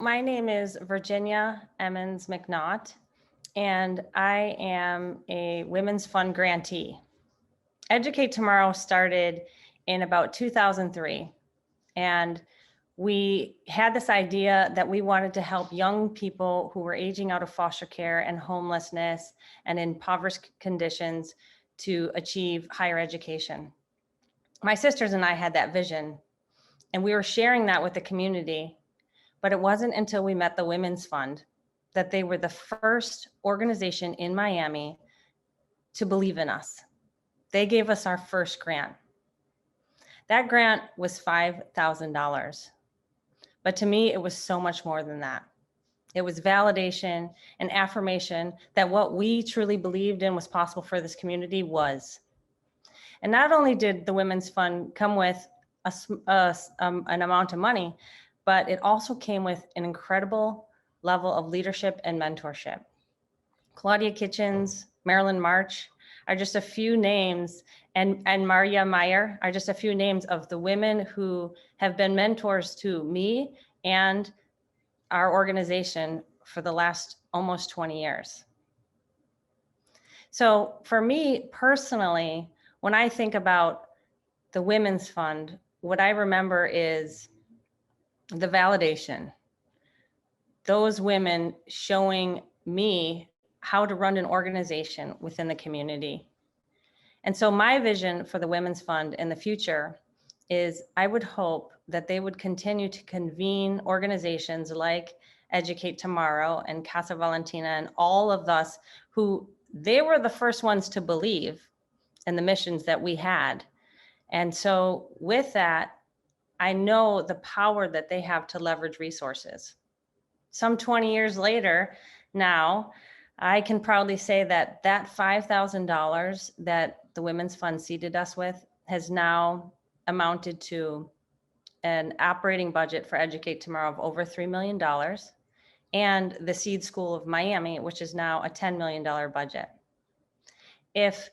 My name is Virginia Emmons McNaught, and I am a Women's Fund grantee. Educate Tomorrow started in about 2003, and we had this idea that we wanted to help young people who were aging out of foster care and homelessness and in impoverished conditions to achieve higher education. My sisters and I had that vision, and we were sharing that with the community. But it wasn't until we met the Women's Fund that they were the first organization in Miami to believe in us. They gave us our first grant. That grant was $5,000. But to me, it was so much more than that. It was validation and affirmation that what we truly believed in was possible for this community was. And not only did the Women's Fund come with an amount of money, but it also came with an incredible level of leadership and mentorship. Claudia Kitchens, Marilyn March are just a few names, and Maria Meyer are just a few names of the women who have been mentors to me and our organization for the last almost 20 years. So for me personally, when I think about the Women's Fund, what I remember is the validation. Those women showing me how to run an organization within the community. And so my vision for the Women's Fund in the future is I would hope that they would continue to convene organizations like Educate Tomorrow and Casa Valentina and all of us who they were the first ones to believe in the missions that we had. And so with that, I know the power that they have to leverage resources. Some 20 years later now, I can proudly say that that $5,000 that the Women's Fund seeded us with has now amounted to an operating budget for Educate Tomorrow of over $3 million and the Seed School of Miami, which is now a $10 million budget. If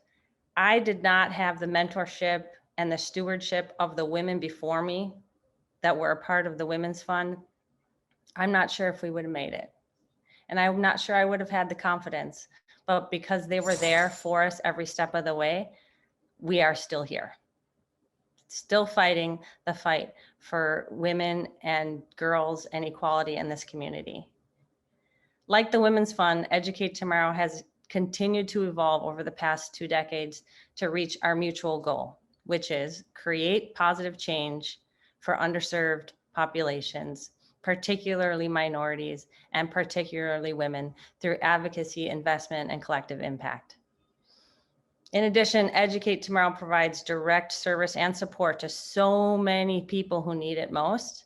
I did not have the mentorship and the stewardship of the women before me that were a part of the Women's Fund, I'm not sure if we would have made it. And I'm not sure I would have had the confidence, but because they were there for us every step of the way, we are still here. Still fighting the fight for women and girls and equality in this community. Like the Women's Fund, Educate Tomorrow has continued to evolve over the past 2 decades to reach our mutual goal, which is create positive change for underserved populations, particularly minorities and particularly women, through advocacy, investment, and collective impact. In addition, Educate Tomorrow provides direct service and support to so many people who need it most.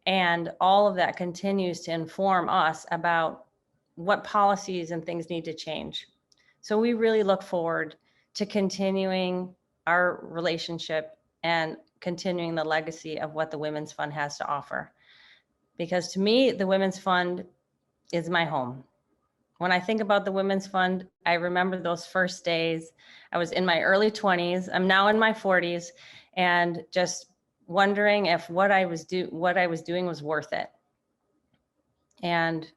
And all of that continues to inform us about what policies and things need to change. So we really look forward to continuing our relationship and continuing the legacy of what the Women's Fund has to offer. Because to me, the Women's Fund is my home. When I think about the Women's Fund, I remember those first days. I was in my early 20s. I'm now in my 40s, and just wondering if what I was doing was worth it. And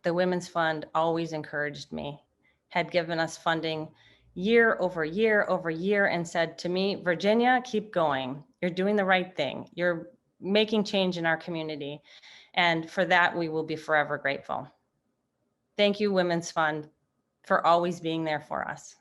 the Women's Fund always encouraged me, had given us funding year over year over year, and said to me, Virginia, keep going. You're doing the right thing. You're making change in our community. And for that, we will be forever grateful. Thank you, Women's Fund, for always being there for us.